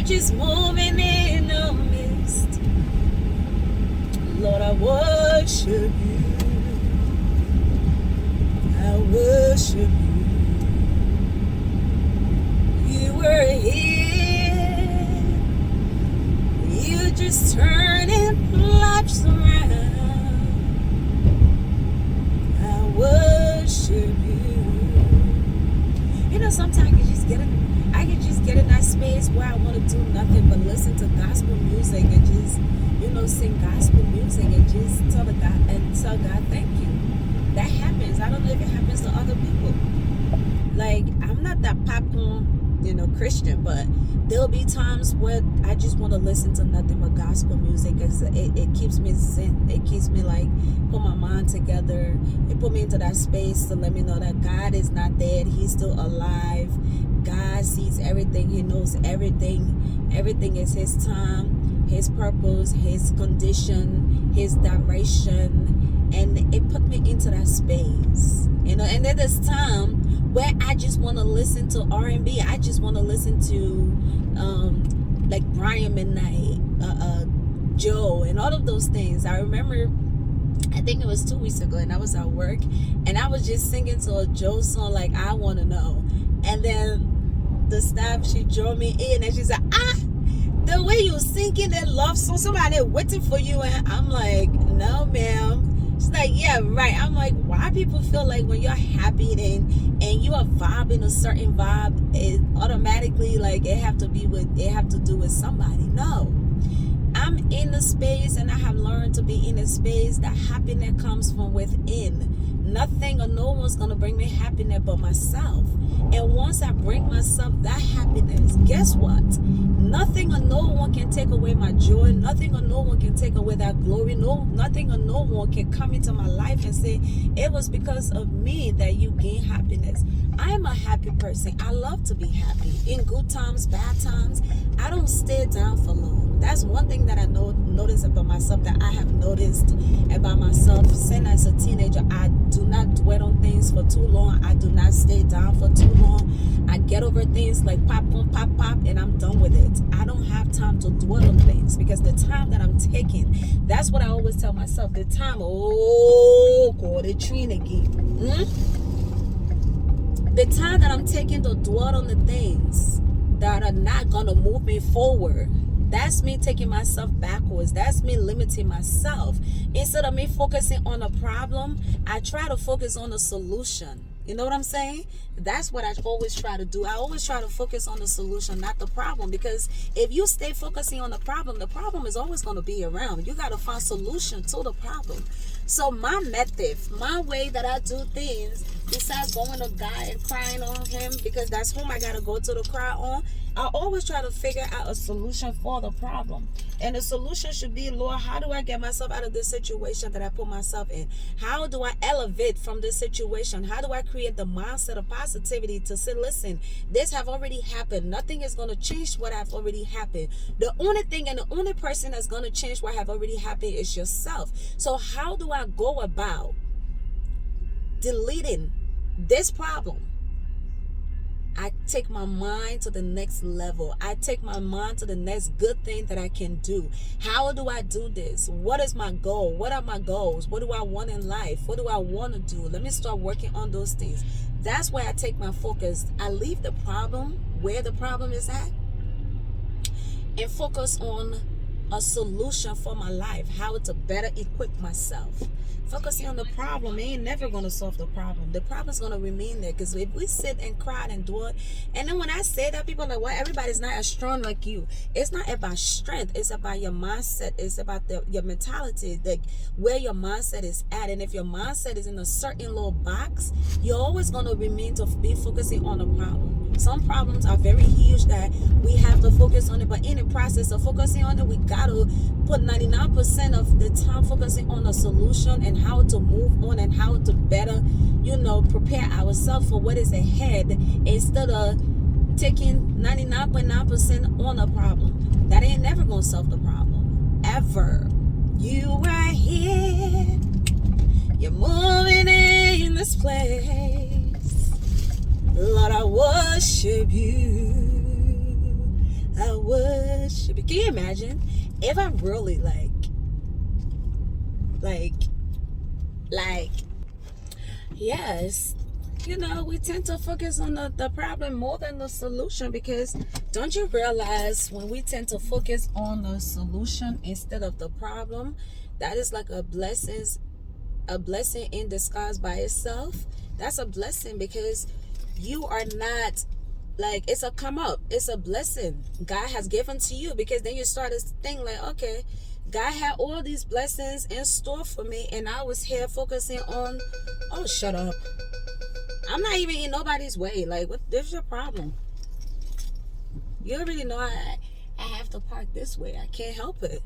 just moving in the midst. Lord, I worship you. I worship you. You were here. You just turning lives around. I worship you. You know, sometimes I can just get in that space where I want to do nothing but listen to gospel music and just, sing gospel music and just tell God thank you. That happens. I don't know if it happens to other people. Like, I'm not that popcorn, Christian, but there'll be times where I just want to listen to nothing but gospel music. It keeps me zen. It keeps me like put my mind together. It put me into that space to let me know that God is not dead. He's still alive. God sees everything. He knows everything. Everything is His time, His purpose, His condition, His direction. And it put me into that space. And then there's time where I just want to listen to R&B. I just want to listen to like Brian McKnight, Joe, and all of those things. I remember, I think it was 2 weeks ago, and I was at work, and I was just singing to a Joe song, like I Want to Know. And then the staff, she drove me in, and she said, the way you singing that love song, somebody waiting for you. And I'm like, no, ma'am. She's like, yeah, right. I'm like, why people feel like when you're happy and you are vibing a certain vibe, it automatically like it have to do with somebody. No. I'm in the space, and I have learned to be in a space that happiness comes from within. Nothing or no one's gonna bring me happiness but myself. And once I bring myself that happiness, guess what? Nothing or no one can take away my joy. Nothing or no one can take away that glory. Nothing or no one can come into my life and say, it was because of me that you gained happiness. I am a happy person. I love to be happy. In good times, bad times, I don't stay down for long. That's one thing that I notice about myself, that I have noticed about myself since as a teenager. I do not dwell on things for too long. I do not stay down for too long. I get over things like pop, and I'm done with it. I don't have time to dwell on things, because the time that I'm taking, that's what I always tell myself. The time, God, the train again. The time that I'm taking to dwell on the things that are not going to move me forward, that's me taking myself backwards. That's me limiting myself. Instead of me focusing on a problem, I try to focus on a solution. You know what I'm saying? That's what I always try to do. I always try to focus on the solution, not the problem. Because if you stay focusing on the problem is always going to be around. You got to find solution to the problem. So my method, my way that I do things, besides going to God and crying on Him, because that's whom I got to go to cry on, I always try to figure out a solution for the problem. And the solution should be, Lord, how do I get myself out of this situation that I put myself in? How do I elevate from this situation? How do I create the mindset of positivity to say, listen, this have already happened. Nothing is going to change what have already happened. The only thing and the only person that's going to change what have already happened is yourself. So how do I go about deleting this problem? I take my mind to the next level. I take my mind to the next good thing that I can do. How do I do this? What is my goal? What are my goals? What do I want in life? What do I want to do? Let me start working on those things. That's where I take my focus. I leave the problem where the problem is at and focus on a solution for my life, how to better equip myself. Focusing on the problem ain't never going to solve the problem. The problem's going to remain there, because if we sit and cry and do it, and then when I say that, people are like, well, everybody's not as strong like you. It's not about strength. It's about your mindset. It's about your mentality, like where your mindset is at. And if your mindset is in a certain little box, you're always going to remain to be focusing on the problem. Some problems are very huge that we have to focus on it, but in the process of focusing on it, we got to put 99% of the time focusing on a solution and how to move on and how to better, prepare ourselves for what is ahead, instead of taking 99.9% on a problem. That ain't never going to solve the problem, ever. You are here. You're moving in this place. Lord, I worship you. I worship you. Can you imagine if I'm really like yes, we tend to focus on the problem more than the solution, because don't you realize when we tend to focus on the solution instead of the problem, that is like a blessing in disguise by itself. That's a blessing, because you are not like, it's a come up, it's a blessing God has given to you, because then you start to think like, okay, God had all these blessings in store for me, and I was here focusing on, oh, shut up. I'm not even in nobody's way. Like, what's your problem? You already know I have to park this way. I can't help it.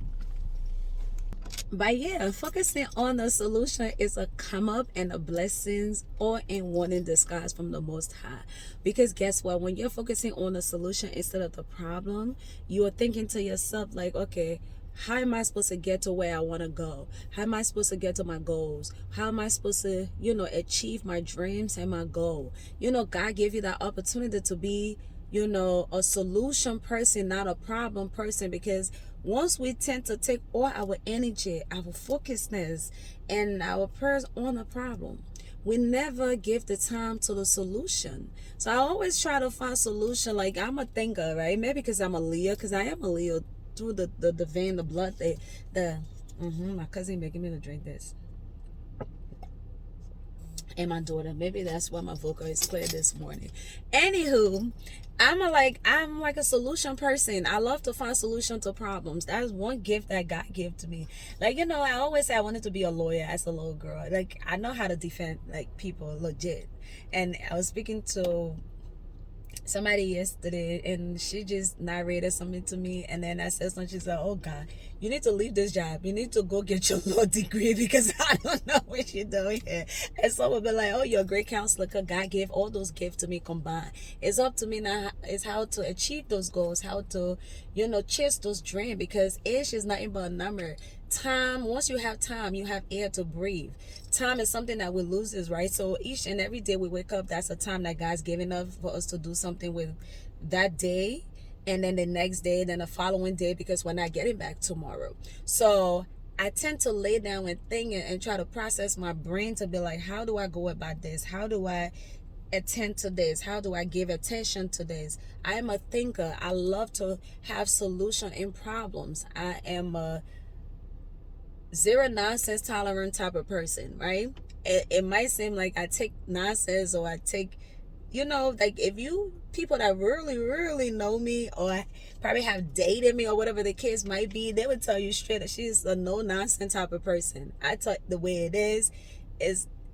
But yeah, focusing on the solution is a come up and a blessings all in one in disguise from the Most High. Because guess what? When you're focusing on the solution instead of the problem, you are thinking to yourself like, okay, how am I supposed to get to where I want to go? How am I supposed to get to my goals? How am I supposed to, achieve my dreams and my goal? God gave you that opportunity to be, a solution person, not a problem person, because once we tend to take all our energy, our focusedness, and our prayers on the problem, we never give the time to the solution. So I always try to find solution. Like, I'm a thinker, right? Maybe because I'm a Leo, because I am a Leo through the vein, the blood, my cousin making me to drink this, and my daughter. Maybe that's why my vocal is clear this morning. Anywho, I'm like a solution person. I love to find solution to problems. That is one gift that God gave to me. Like, I always say I wanted to be a lawyer as a little girl. Like, I know how to defend like people legit. And I was speaking to somebody yesterday, and she just narrated something to me, and then I said something. She said, oh God, you need to leave this job, you need to go get your law degree, because I don't know what you're doing here. And someone will be like, oh, you're a great counselor, because God gave all those gifts to me combined. It's up to me now, is how to achieve those goals, how to chase those dreams, because age is nothing but a number. Time, once you have time, you have air to breathe. Time is something that we lose, right? So each and every day we wake up, that's a time that God's given us for us to do something with that day, and then the next day, then the following day, because we're not getting back tomorrow. So I tend to lay down and think and try to process my brain to be like, how do I go about this? How do I attend to this? How do I give attention to this? I am a thinker. I love to have solution in problems. I am a zero nonsense tolerant type of person, right? It might seem like I take nonsense, or I take, like, if you people that really know me, or probably have dated me, or whatever the case might be, they would tell you straight that she's a no nonsense type of person. I tell the way it is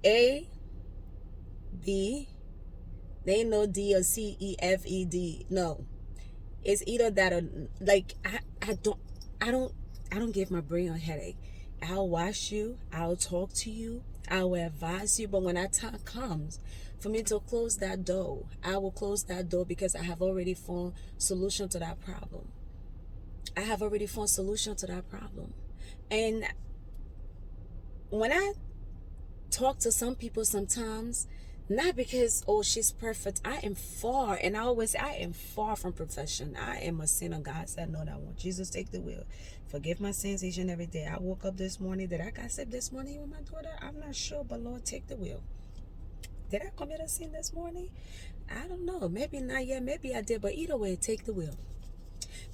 A, B, they ain't no D or C, E, F, E, D. No, it's either that or, like, I don't give my brain a headache. I'll watch you, I'll talk to you, I will advise you, but when that time comes for me to close that door, I will close that door, because I have already found solution to that problem. I have already found solution to that problem. And when I talk to some people sometimes, not because, oh, she's perfect. I am far, and I always say I am far from perfection. I am a sinner. God said, no, that I want Jesus take the wheel. Forgive my sins each and every day. I woke up this morning. Did I gossip this morning with my daughter? I'm not sure, but Lord, take the wheel. Did I commit a sin this morning? I don't know. Maybe not yet. Maybe I did, but either way, take the wheel.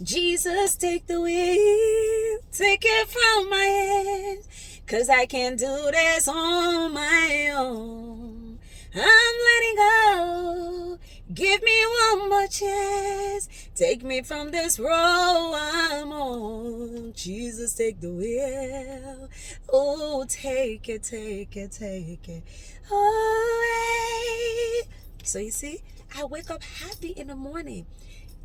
Jesus, take the wheel. Take it from my hands, 'cause I can't do this on my own. I'm letting go. Give me one more chance. Take me from this road I'm on. Jesus, take the wheel. Oh, take it, take it, take it away. So you see, I wake up happy in the morning.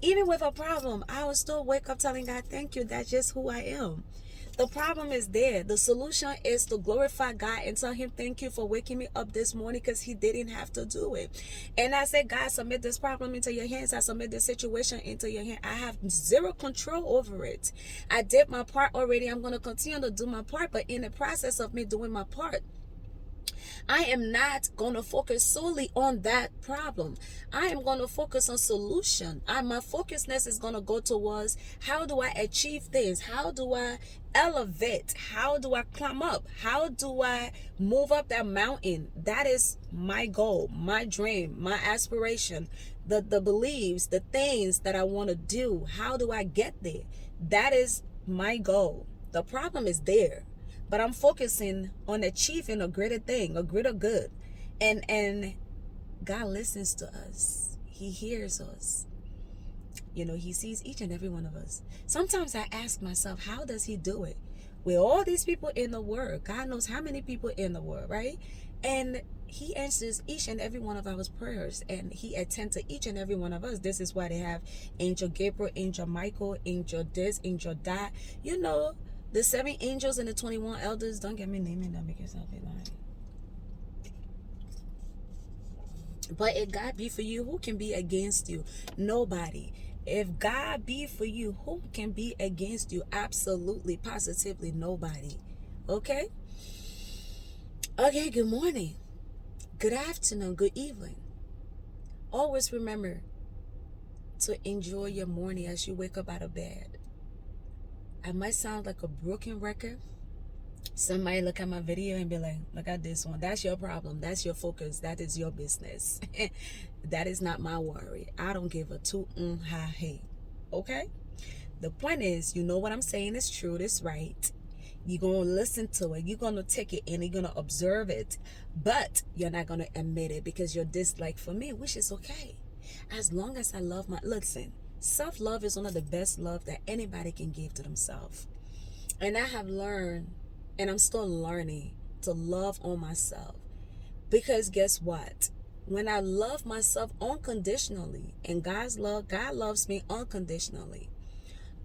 Even with a problem, I will still wake up telling God, thank you. That's just who I am. The problem is there. The solution is to glorify God and tell him thank you for waking me up this morning, because he didn't have to do it. And I said, God, submit this problem into your hands. I submit this situation into your hands. I have zero control over it. I did my part already. I'm going to continue to do my part. But in the process of me doing my part, I am not going to focus solely on that problem. I am going to focus on solution. My focusness is going to go towards how do I achieve things? How do I elevate? How do I climb up? How do I move up that mountain? That is my goal, my dream, my aspiration, the beliefs, the things that I want to do. How do I get there? That is my goal. The problem is there, but I'm focusing on achieving a greater thing, a greater good. And God listens to us. He hears us. You know, he sees each and every one of us. Sometimes I ask myself, how does he do it? With all these people in the world, God knows how many people in the world, right? And he answers each and every one of our prayers, and he attends to each and every one of us. This is why they have Angel Gabriel, Angel Michael, Angel this, Angel that. You know, the 7 angels and the 21 elders. Don't get me naming them because I'll be lying. But if God be for you, who can be against you? Nobody. If God be for you, who can be against you? Absolutely, positively nobody. Okay? Okay, good morning. Good afternoon, good evening. Always remember to enjoy your morning as you wake up out of bed. I might sound like a broken record. Somebody look at my video and be like, look at this one. That's your problem. That's your focus. That is your business. That is not my worry. I don't give a toot ha hey. Okay? The point is, you know what I'm saying is true. It's right. You're going to listen to it. You're going to take it in. You're going to observe it. But you're not going to admit it because you're dislike for me, which is okay. As long as I love my... Listen, self-love is one of the best love that anybody can give to themselves. And I have learned, and I'm still learning, to love on myself. Because guess what? When I love myself unconditionally, and God loves me unconditionally.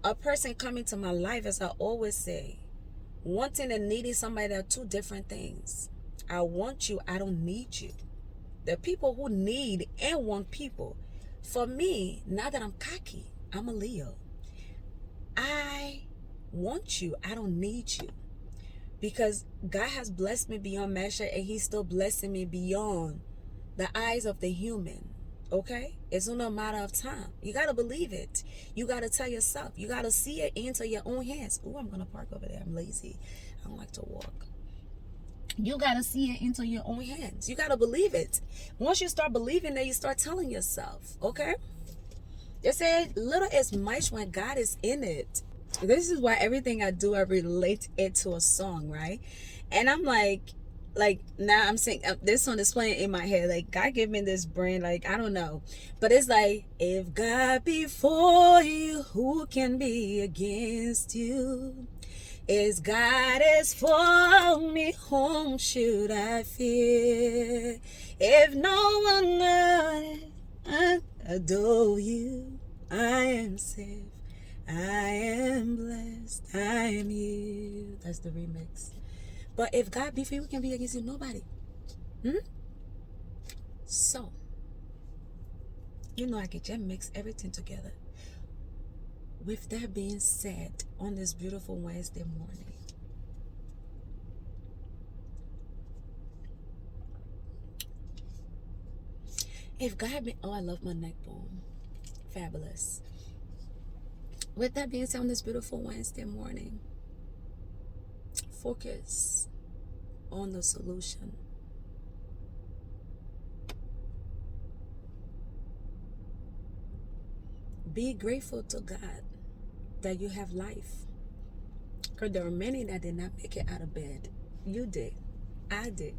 A person coming to my life, as I always say, wanting and needing somebody are two different things. I want you, I don't need you. The people who need and want people. For me, now that I'm cocky, I'm a Leo. I want you, I don't need you. Because God has blessed me beyond measure, and he's still blessing me beyond the eyes of the human. Okay? It's only a matter of time. You got to believe it. You got to tell yourself. You got to see it into your own hands. Oh, I'm going to park over there. I'm lazy. I don't like to walk. You got to see it into your own hands. You got to believe it. Once you start believing that, you start telling yourself. Okay? They say little is much when God is in it. This is why everything I do, I relate it to a song, right? And I'm like now I'm saying this song is playing in my head. Like, God gave me this brain, like, I don't know, but it's like, if God be for you, who can be against you? Is God is for me, whom should I fear? If no one knows, I adore you, I am safe, I am blessed, I am you. That's the remix. But if God be for you, who can be against you? Nobody. So, you know, I can just mix everything together. With that being said, on this beautiful Wednesday morning, if God be... Oh, I love my neck bone. Fabulous. With that being said, on this beautiful Wednesday morning, focus on the solution. Be grateful to God that you have life. Because there are many that did not make it out of bed. You did. I did.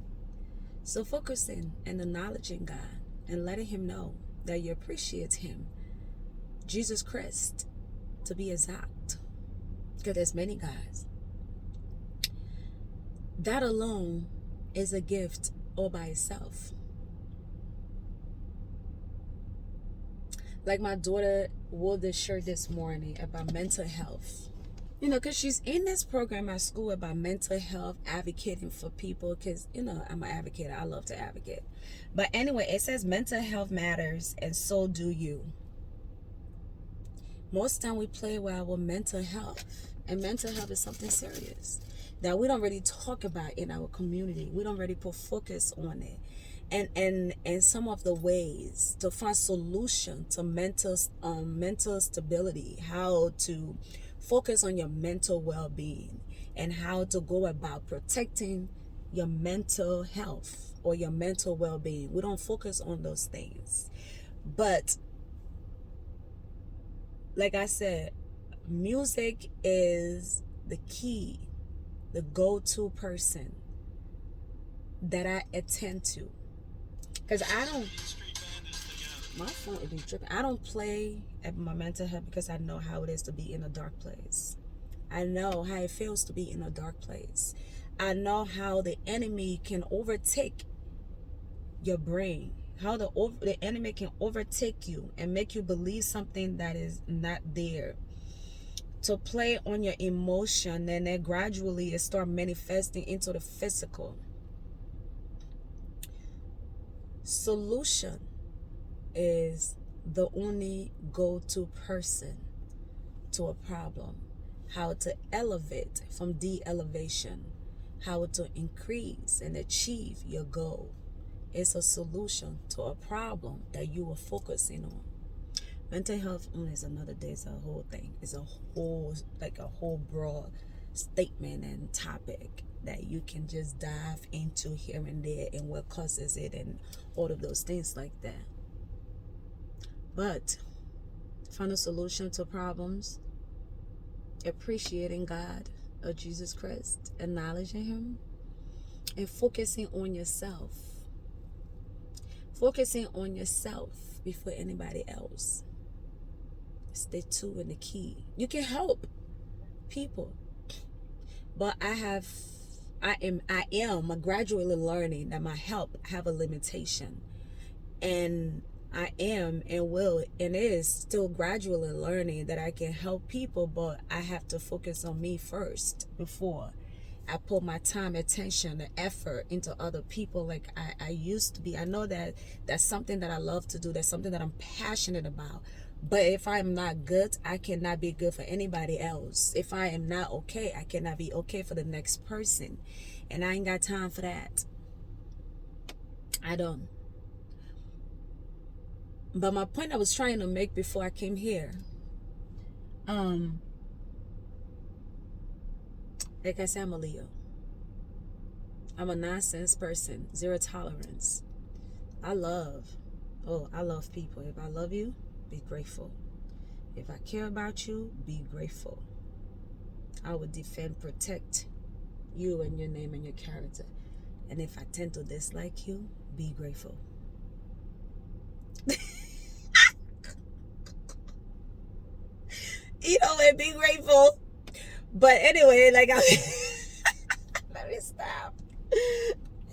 So focusing and acknowledging God and letting him know that you appreciate him, Jesus Christ, to be exact. Because there's many guys. That alone is a gift all by itself. Like my daughter wore this shirt this morning about mental health. You know, because she's in this program at school about mental health, advocating for people. Because, you know, I'm an advocate. I love to advocate. But anyway, it says mental health matters, and so do you. Most time we play with our mental health. And mental health is something serious that we don't really talk about in our community. We don't really put focus on it. And some of the ways to find solution to mental stability, how to focus on your mental well-being, and how to go about protecting your mental health or your mental well-being. We don't focus on those things. But like I said, music is the key, the go-to person that I attend to. Because my phone would be tripping. I don't play at my mental health because I know how it is to be in a dark place. I know how it feels to be in a dark place. I know how the enemy can overtake your brain, how the enemy can overtake you and make you believe something that is not there, to play on your emotion, and then gradually it start manifesting into the physical. Solution is the only go-to person to a problem. How to elevate from de-elevation, how to increase and achieve your goal. It's a solution to a problem that you are focusing on. Mental health is another day. It's a whole thing. It's a whole broad statement and topic that you can just dive into here and there, and what causes it and all of those things like that. But find a solution to problems, appreciating God or Jesus Christ, acknowledging Him, and focusing on yourself. Focusing on yourself before anybody else. It's the two and the key. You can help people, but I am gradually learning that my help have a limitation, and I am and will and is still gradually learning that I can help people, but I have to focus on me first before I put my time, attention, and effort into other people like I used to be. I know that that's something that I love to do. That's something that I'm passionate about. But if I'm not good, I cannot be good for anybody else. If I am not okay, I cannot be okay for the next person. And I ain't got time for that. I don't. But my point I was trying to make before I came here, like I said, I'm a Leo. I'm a nonsense person, zero tolerance. I love people. If I love you, be grateful. If I care about you, be grateful. I would defend, protect you and your name and your character. And if I tend to dislike you, be grateful. And be grateful. But anyway, let me stop.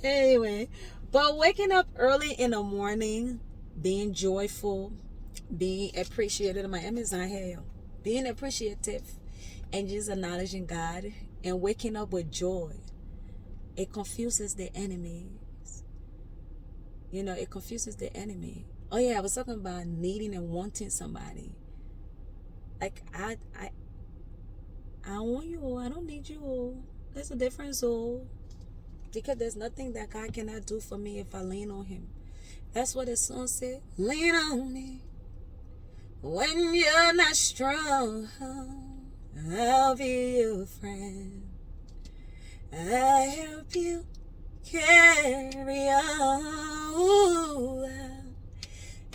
Anyway, but waking up early in the morning, being joyful, being appreciative. My Amazon hell, being appreciative, and just acknowledging God and waking up with joy. It confuses the enemy. It confuses the enemy. Oh yeah, I was talking about needing and wanting somebody. Like I want you. I don't need you. There's a difference, because there's nothing that God cannot do for me if I lean on Him. That's what the song said. Lean on me when you're not strong. I'll be your friend. I'll help you carry on,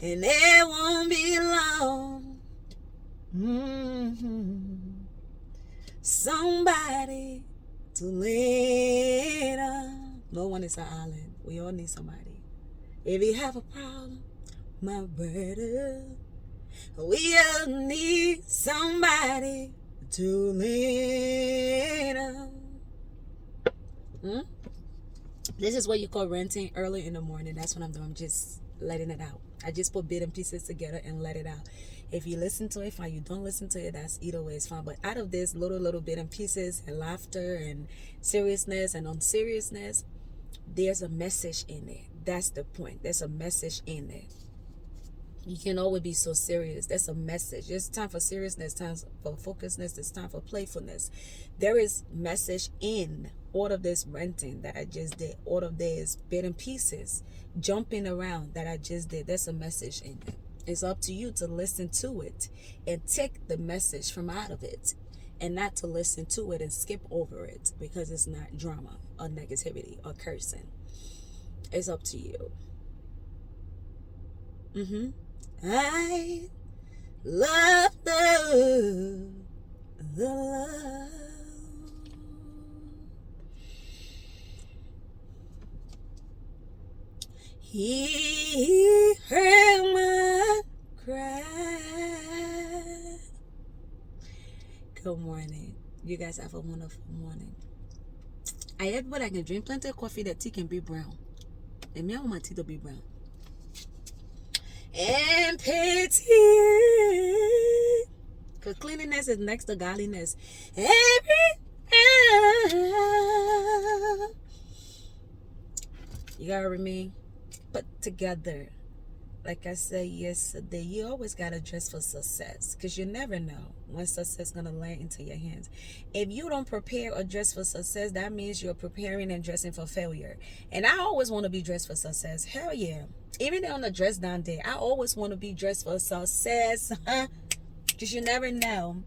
and it won't be long. Somebody to lean on. No one is an island. We all need somebody. If you have a problem, my brother, we all need somebody to lean on. This is what you call renting early in the morning. That's what I'm doing. I'm just letting it out. I just put bit and pieces together and let it out. If you listen to it, fine. You don't listen to it, that's either way, it's fine. But out of this little bit and pieces and laughter and seriousness and unseriousness, there's a message in it. That's the point. There's a message in it. You can always be so serious. That's a message. It's time for seriousness, time for focusedness, it's time for playfulness. There is message in all of this renting that I just did. All of this bit and pieces, jumping around that I just did. There's a message in it. It's up to you to listen to it and take the message from out of it, and not to listen to it and skip over it because it's not drama or negativity or cursing. It's up to you. I love the love. He heard my cry. Good morning. You guys have a wonderful morning. Everybody I can drink plenty of coffee. That tea can be brown. And me, I want my tea to be brown. And pity, because cleanliness is next to godliness. You gotta remain put together. Like I said yesterday, you always gotta dress for success, because you never know when success is gonna land into your hands. If you don't prepare or dress for success, that means you're preparing and dressing for failure. And I always want to be dressed for success. Hell yeah. Even on the dress down day, I always want to be dressed for success. Because you never know.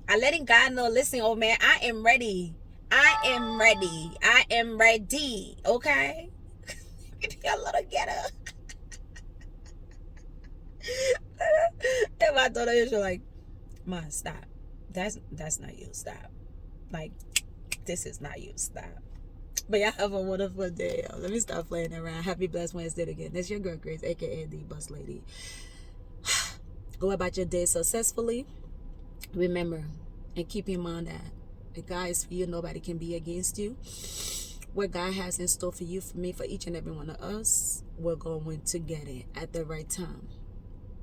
I letting God know, listen, old man, I am ready. I am ready. I am ready. Okay? Maybe a little getter. If I thought I was like, Mom, stop. That's not you. Stop. Like, this is not you. Stop. But y'all have a wonderful day. Let me stop playing around. Happy Blessed Wednesday again. That's your girl Grace, aka the Bus Lady. Go about your day successfully. Remember and keep in mind that if God is for you, nobody can be against you. What God has in store for you, for me, for each and every one of us, we're going to get it at the right time.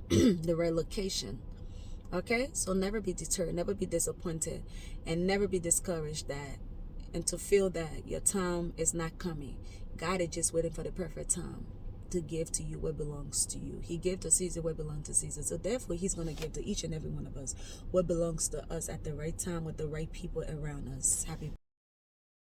The right location. Okay? So never be deterred, never be disappointed, and never be discouraged and to feel that your time is not coming. God is just waiting for the perfect time to give to you what belongs to you. He gave to Caesar what belongs to Caesar. So therefore, he's going to give to each and every one of us what belongs to us at the right time with the right people around us. Happy